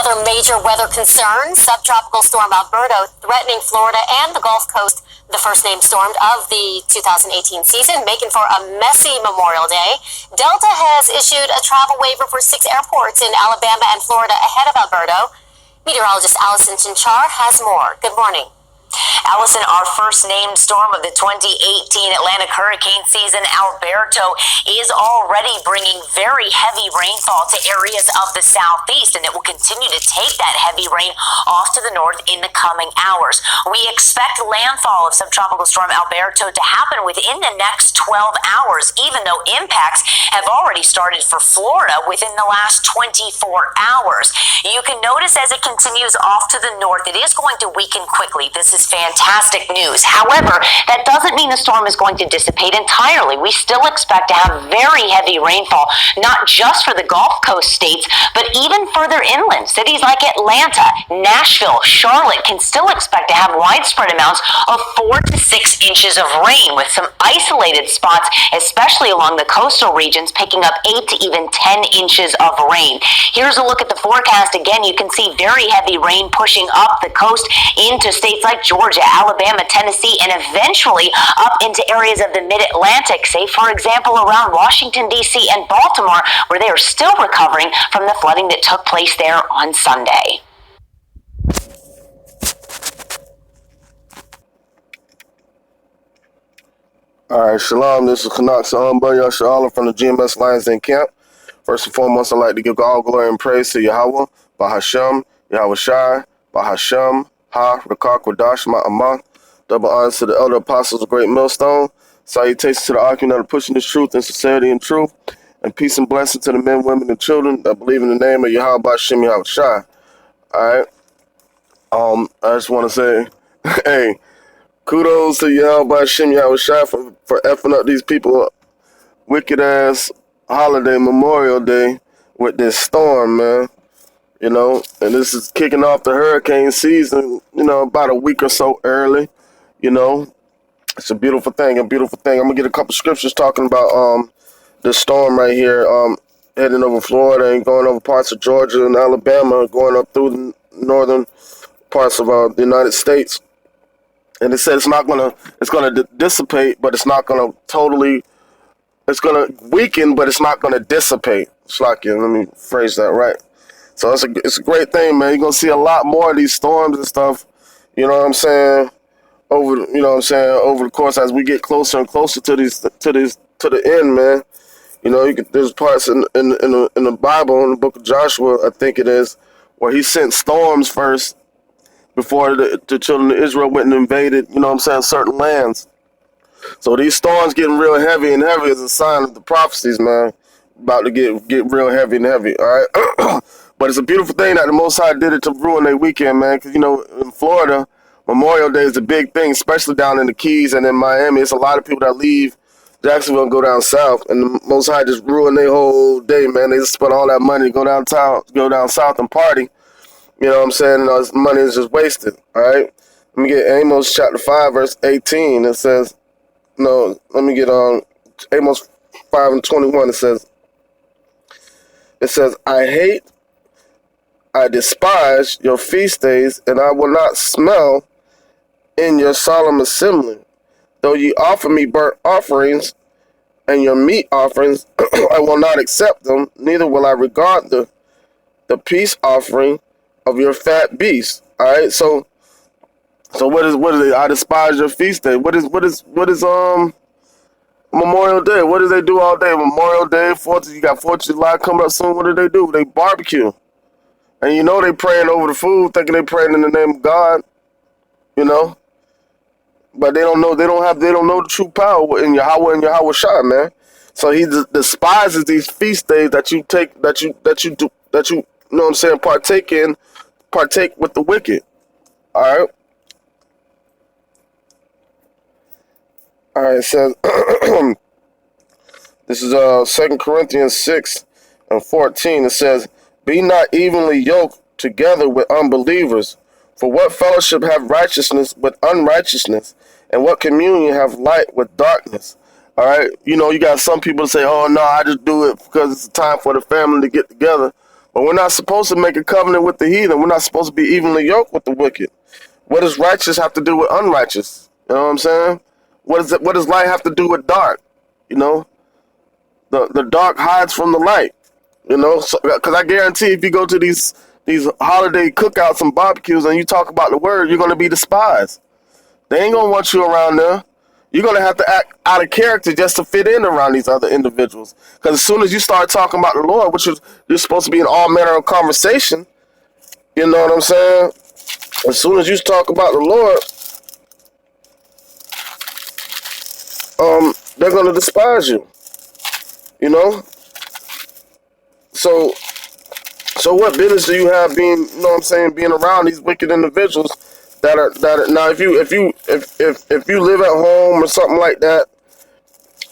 Other major weather concerns: subtropical storm Alberto threatening Florida and the Gulf Coast, the first named storm of the 2018 season, making for a messy Memorial Day. Delta has issued a travel waiver for 6 airports in Alabama and Florida ahead of Alberto. Meteorologist Allison Chinchar has more. Good morning. Allison, our first named storm of the 2018 Atlantic hurricane season, Alberto, is already bringing very heavy rainfall to areas of the southeast, and it will continue to take that heavy rain off to the north in the coming hours. We expect landfall of subtropical storm Alberto to happen within the next 12 hours, even though impacts have already started for Florida within the last 24 hours. You can notice as it continues off to the north, it is going to weaken quickly. This is fantastic news. However, that doesn't mean the storm is going to dissipate entirely. We still expect to have very heavy rainfall, not just for the Gulf Coast states, but even further inland. Cities like Atlanta, Nashville, Charlotte can still expect to have widespread amounts of 4 to 6 inches of rain, with some isolated spots, especially along the coastal regions, picking up 8 to even 10 inches of rain. Here's a look at the forecast. Again, you can see very heavy rain pushing up the coast into states like Georgia, Alabama, Tennessee, and eventually up into areas of the mid-Atlantic, say, for example, around Washington, D.C. and Baltimore, where they are still recovering from the flooding that took place there on Sunday. All right, shalom. This is Canucks Alberto from the GMS Lions Den Camp. First and foremost, I'd like to give all glory and praise to Yahweh, Bahashem, Yahweh Shai, Bahashem, Ha, Rakak, Radash, Ma'amah. Double honors to the elder apostles of Great Millstone. Salutations to the argument that are pushing this truth and sincerity and truth. And peace and blessing to the men, women, and children that believe in the name of Yahweh, Bahashem, Yahweh Shai. All right. I just want to say, hey, kudos to Yahweh, Bahashem, Yahweh Shai for effing up these people wicked ass holiday, Memorial Day, with this storm, man. You know, and this is kicking off the hurricane season, you know, about a week or so early. You know, it's a beautiful thing, I'm going to get a couple scriptures talking about this storm right here, heading over Florida and going over parts of Georgia and Alabama, going up through the northern parts of the United States. And it said it's going to dissipate, but it's not going to totally, it's going to weaken, but it's not going to dissipate. Let me phrase that right. So it's a great thing, man. You're going to see a lot more of these storms and stuff, you know what I'm saying, over the course as we get closer and closer to the end, man. You know, there's parts in the Bible, in the book of Joshua, I think it is, where he sent storms first before the children of Israel went and invaded, you know what I'm saying, certain lands. So these storms getting real heavy and heavy is a sign of the prophecies, man, about to get real heavy and heavy, all right? But it's a beautiful thing that the Most High did it to ruin their weekend, man. Because, you know, in Florida, Memorial Day is a big thing, especially down in the Keys and in Miami. It's a lot of people that leave Jacksonville and go down south. And the Most High just ruined their whole day, man. They just spent all that money to go down south and party. You know what I'm saying? And money is just wasted, all right? Let me get Amos chapter 5, verse 18. It says, no, let me get on Amos 5 and 21. It says, I despise your feast days, and I will not smell in your solemn assembly. Though ye offer me burnt offerings and your meat offerings, I will not accept them, neither will I regard the peace offering of your fat beasts. All right, so what is it? I despise your feast day. What is Memorial Day? What do they do all day? Memorial Day, you got 4th of July coming up soon. What do? They barbecue. And you know they praying over the food, thinking they praying in the name of God, you know. But they don't know the true power in Yahweh and Yahweh Shai, man. So he despises these feast days that you you know what I'm saying, partake with the wicked. All right. All right, it says this is 2 Corinthians 6 and 14. It says, be not evenly yoked together with unbelievers. For what fellowship have righteousness with unrighteousness? And what communion have light with darkness? All right. You know, you got some people say, oh, no, I just do it because it's time for the family to get together. But we're not supposed to make a covenant with the heathen. We're not supposed to be evenly yoked with the wicked. What does righteous have to do with unrighteous? You know what I'm saying? What does light have to do with dark? You know, the dark hides from the light. You know, because I guarantee if you go to these holiday cookouts and barbecues and you talk about the word, you're going to be despised. They ain't going to want you around there. You're going to have to act out of character just to fit in around these other individuals. Because as soon as you start talking about the Lord, which is you're supposed to be in all manner of conversation, you know what I'm saying? As soon as you talk about the Lord, they're going to despise you. You know? So what business do you have being, you know what I'm saying, being around these wicked individuals that are now if you live at home or something like that,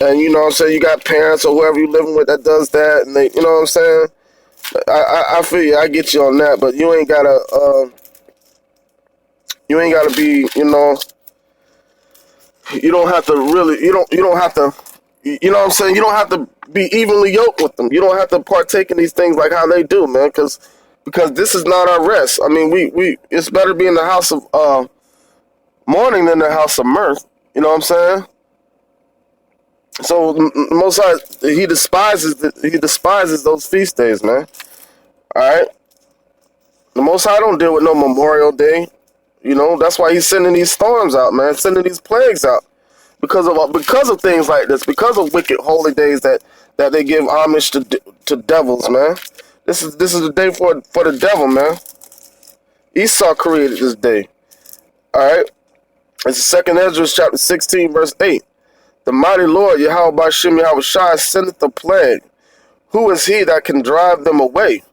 and you know what I'm saying, you got parents or whoever you living with that does that, and they, you know what I'm saying, I feel you, I get you on that, but you ain't gotta be, you know, you don't have to really, you don't have to, you know what I'm saying, you don't have to be evenly yoked with them. You don't have to partake in these things like how they do, man, because this is not our rest. I mean, we it's better be in the house of mourning than the house of mirth. You know what I'm saying? So Most High, he despises those feast days, man. All right, the Most High don't deal with no Memorial Day. You know, that's why he's sending these storms out, man, sending these plagues out because of things like this, because of wicked holy days that they give homage to devils, man. This is the day for the devil, man. Esau created this day. All right, it's Second Ezra chapter 16 verse 8. The mighty Lord Yahweh Bashem Yahweh Shai sendeth a plague. Who is he that can drive them away?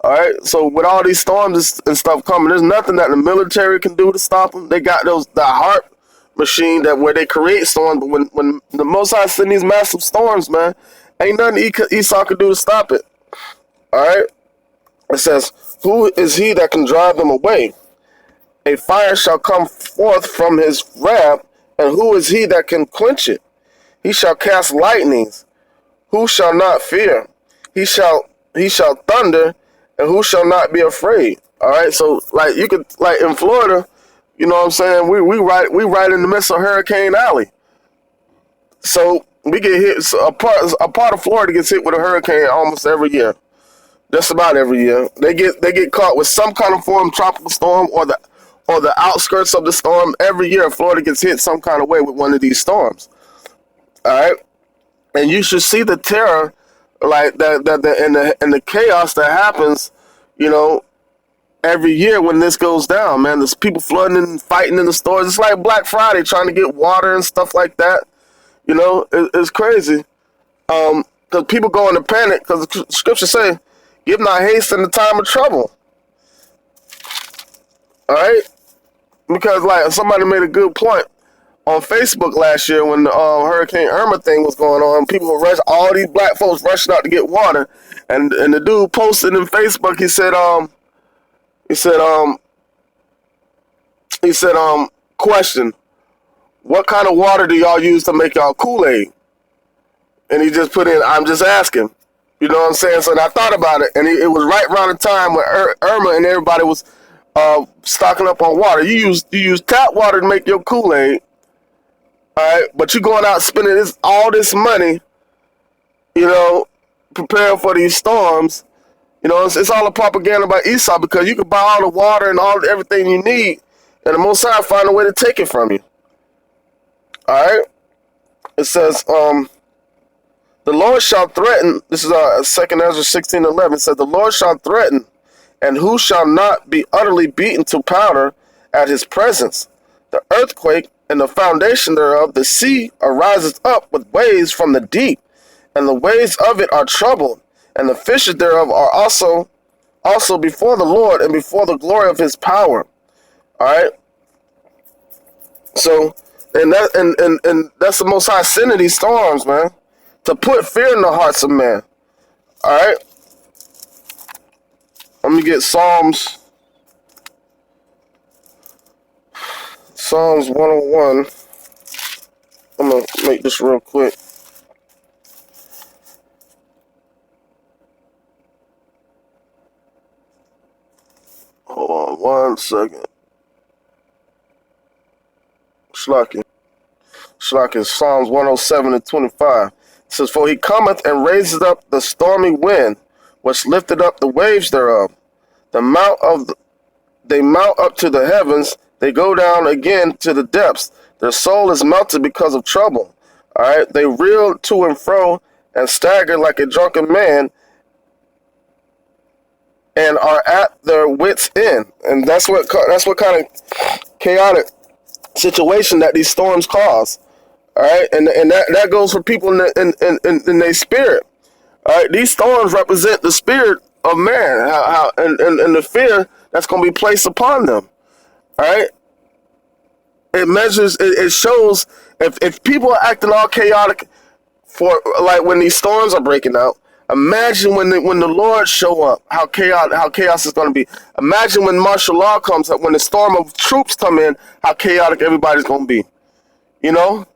All right, so with all these storms and stuff coming, there's nothing that the military can do to stop them. They got the HARP machine where they create storms, but when the Most High send these massive storms, man, ain't nothing Esau could do to stop it. All right, it says, who is he that can drive them away? A fire shall come forth from his wrath, and who is he that can quench it? He shall cast lightnings. Who shall not fear? He shall thunder, and who shall not be afraid? All right, so like you could, like in Florida, you know what I'm saying? We right in the midst of Hurricane Alley. So we get hit. So a part of Florida gets hit with a hurricane almost every year. Just about every year, they get caught with some kind of form tropical storm or the outskirts of the storm. Every year, Florida gets hit some kind of way with one of these storms. All right, and you should see the terror, like that and the chaos that happens, you know, every year when this goes down. Man, there's people flooding and fighting in the stores. It's like Black Friday, trying to get water and stuff like that. You know, it's crazy. Because people go into panic because the scriptures say, "Give not haste in the time of trouble." All right, because like somebody made a good point on Facebook last year when the Hurricane Irma thing was going on. People were all these black folks rushing out to get water, and the dude posted in Facebook. He said, question, what kind of water do y'all use to make y'all Kool-Aid? And he just put in, I'm just asking. You know what I'm saying? So I thought about it, and it was right around the time when Irma and everybody was stocking up on water. You use tap water to make your Kool-Aid, all right? But you going out spending all this money, you know, preparing for these storms. You know, it's all a propaganda by Esau because you can buy all the water and everything you need, and the Most High find a way to take it from you. All right? It says, the Lord shall threaten, this is 2 Ezra 16:11, it says, the Lord shall threaten, and who shall not be utterly beaten to powder at his presence? The earthquake and the foundation thereof, the sea arises up with waves from the deep, and the waves of it are troubled, and the fishes thereof are also before the Lord and before the glory of his power. All right? So, and that's the Most High sending these storms, man, to put fear in the hearts of man. All right? Let me get Psalms 101. I'm going to make this real quick. Hold on 1 second. Shlaki, Psalms 107:25. It says, "For he cometh and raiseth up the stormy wind, which lifted up the waves thereof. They mount up to the heavens, they go down again to the depths. Their soul is melted because of trouble." All right, they reel to and fro and stagger like a drunken man, and are at their wits' end. And that's what kind of chaotic situation that these storms cause. All right, and that goes for people in their spirit. All right, these storms represent the spirit of man, and the fear that's going to be placed upon them. All right, it shows if people are acting all chaotic for like when these storms are breaking out. Imagine when the Lord show up, how chaos is going to be. Imagine when martial law comes up, when the storm of troops come in, how chaotic everybody's going to be. You know,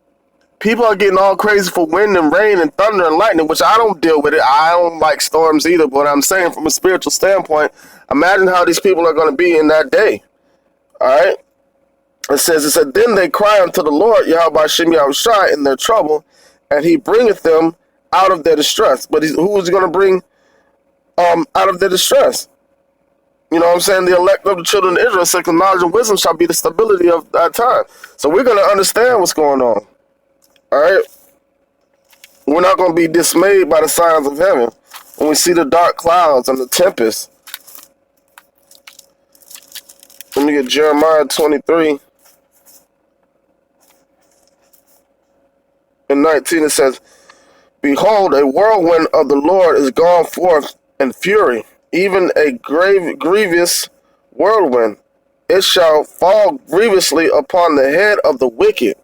people are getting all crazy for wind and rain and thunder and lightning, which I don't deal with it. I don't like storms either, but I'm saying from a spiritual standpoint, imagine how these people are going to be in that day. All right. It said, "Then they cry unto the Lord, Yahweh Shem Yahushai, in their trouble, and he bringeth them out of their distress." But who is he going to bring out of their distress? You know what I'm saying? The elect of the children of Israel said, "Knowledge and wisdom shall be the stability of that time." So we're going to understand what's going on. All right? We're not going to be dismayed by the signs of heaven when we see the dark clouds and the tempest. Let me get Jeremiah 23:19. It says, "Behold, a whirlwind of the Lord is gone forth in fury, even a grievous whirlwind. It shall fall grievously upon the head of the wicked."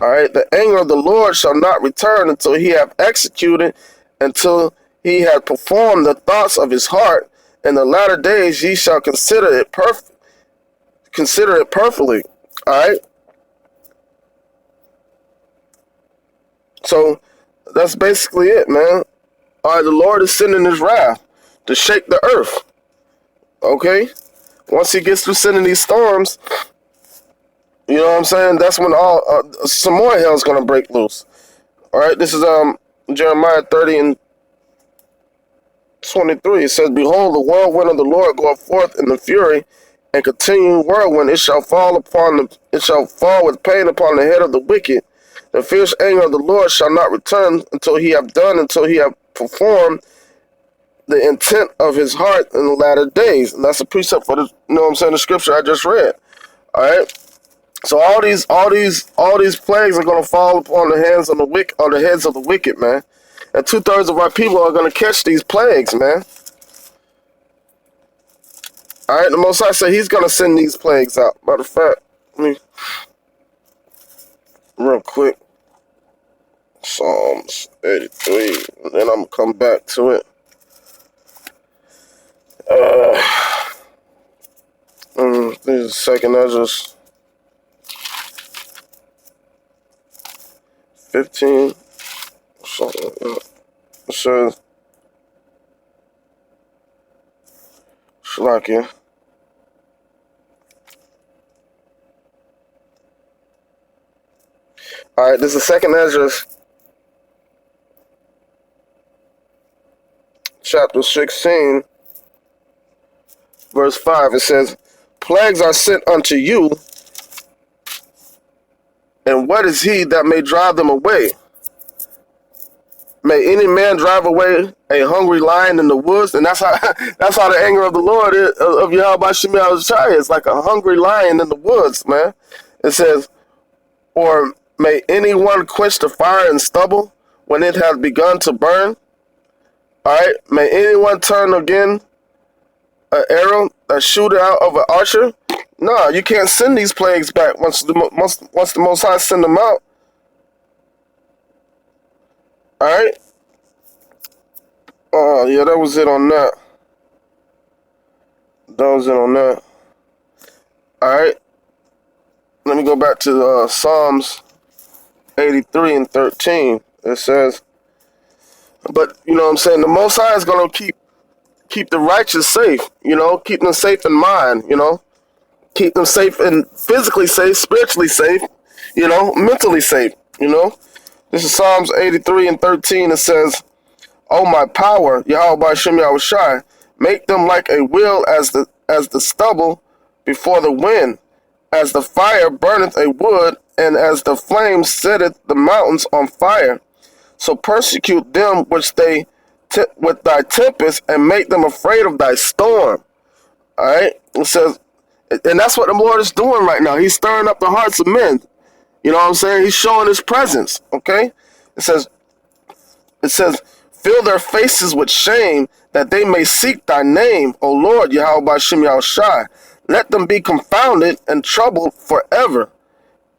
All right, "The anger of the Lord shall not return until he have executed, until he have performed the thoughts of his heart. In the latter days ye shall consider it perfectly." All right. So that's basically it, man. All right, the Lord is sending his wrath to shake the earth. Okay? Once he gets through sending these storms, you know what I'm saying? That's when some more hell is gonna break loose. All right, this is Jeremiah 30:23. It says, "Behold, the whirlwind of the Lord goeth forth in the fury, and continuing whirlwind. It shall fall with pain upon the head of the wicked. The fierce anger of the Lord shall not return until he have performed the intent of his heart in the latter days." And that's a precept for the, you know what I'm saying, the scripture I just read. All right. So all these plagues are gonna fall upon the heads of the wicked, man. And 2/3 of our people are gonna catch these plagues, man. All right. The Most High said he's gonna send these plagues out. Matter of fact, let me real quick. Psalms 83, and then I'm gonna come back to it. This is second Ezra 15. Something. It says, Shalakia. All right, this is second Ezra chapter 16, verse 5. It says, "Plagues are sent unto you, and what is he that may drive them away? May any man drive away a hungry lion in the woods?" And that's how the anger of the Lord is, of Yahweh Shem Yahushai is like a hungry lion in the woods, man. It says, "Or may anyone quench the fire and stubble when it has begun to burn? All right, may anyone turn again an arrow that shoot out of an archer?" No, you can't send these plagues back once the Most High send them out. All right. Oh yeah, that was it on that. All right. Let me go back to Psalms 83:13. It says, but you know what I'm saying, the Most High is gonna keep keep the righteous safe, keep them safe in mind, keep them safe and physically safe, spiritually safe, mentally safe, This is Psalms 83 and 13. It says, "O my power, Yahweh Ba'ashem Yahushai, make them like a wheel as the stubble before the wind, as the fire burneth a wood, and as the flame setteth the mountains on fire. So persecute them which with thy tempest, and make them afraid of thy storm." All right, it says, and that's what the Lord is doing right now. He's stirring up the hearts of men. You know what I'm saying? He's showing His presence. Okay, it says, "Fill their faces with shame, that they may seek thy name, O Lord, Yahweh Ba'ashem Yahushai. Let them be confounded and troubled forever.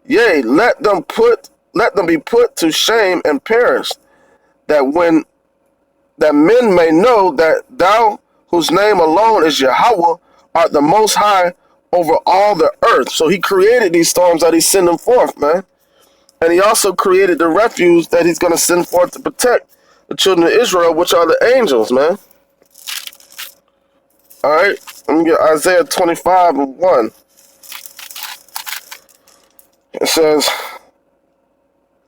Yea, let them be put to shame and perish, that men may know that thou, whose name alone is Yahweh, art the most high over all the earth." So He created these storms that He's sending forth, man. And He also created the refuge that He's going to send forth to protect the children of Israel, which are the angels, man. All right, let me get Isaiah 25 and 1. It says,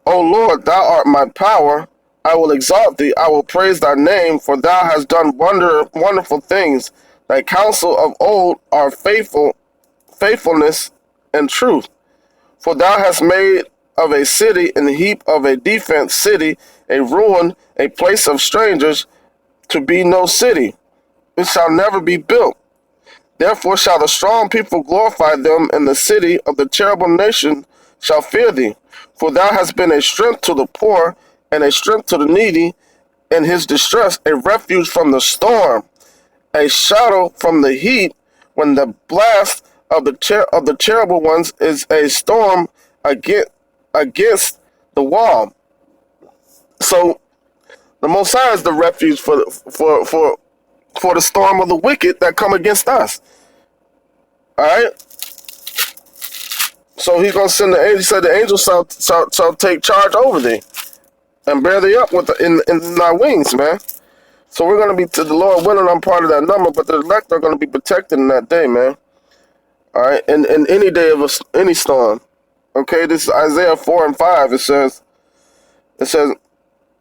"O Lord, thou art my power. I will exalt thee. I will praise thy name, for thou hast done wonderful things. Thy counsel of old are faithfulness and truth. For thou hast made of a city an heap of a defense city, a ruin, a place of strangers, to be no city. It shall never be built. Therefore shall the strong people glorify them, and the city of the terrible nation shall fear thee. For thou hast been a strength to the poor, and a strength to the needy in his distress, a refuge from the storm, a shadow from the heat, when the blast of the terrible ones is a storm against the wall." So the Most High is the refuge for the storm of the wicked that come against us. All right. So He's gonna send the angel. He said the angels shall take charge over thee and bear thee up in thy wings, man. So we're gonna be, to the Lord willing, I'm part of that number, but the elect are gonna be protected in that day, man. All right, in any day of any storm. Okay, this is Isaiah 4 and 5. It says, I'm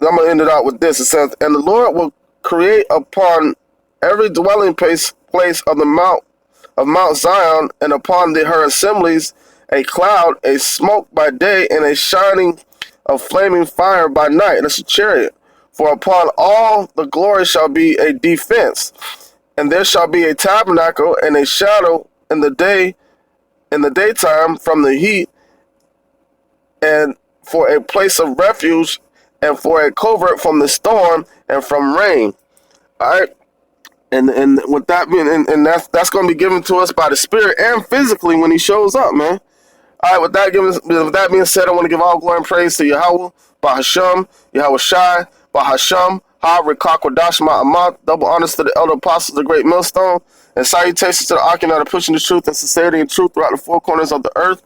gonna end it out with this. It says, "And the Lord will create upon every dwelling place of Mount Zion, and upon her assemblies, a cloud, a smoke by day, and a shining of flaming fire by night." That's a chariot. "For upon all the glory shall be a defense, and there shall be a tabernacle and a shadow in the daytime from the heat, and for a place of refuge, and for a covert from the storm and from rain." All right, and with that being, and that's going to be given to us by the Spirit and physically when He shows up, man. All right, with that being said, I want to give all glory and praise to Yahweh, Bahasham, Yahweh Shai, Bahasham, Ha, Rekakwadash, Ma'amat, double honors to the elder apostles, the great millstone, and salutations to the Archon that are pushing the truth and sincerity and truth throughout the four corners of the earth.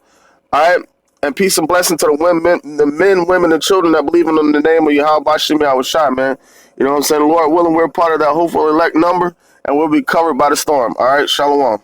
All right, and peace and blessing to the men, women, and children that believe in the name of Yahweh Ba'ashem Yahushai, man. You know what I'm saying? Lord willing, we're part of that hopeful elect number, and we'll be covered by the storm. All right, shalom.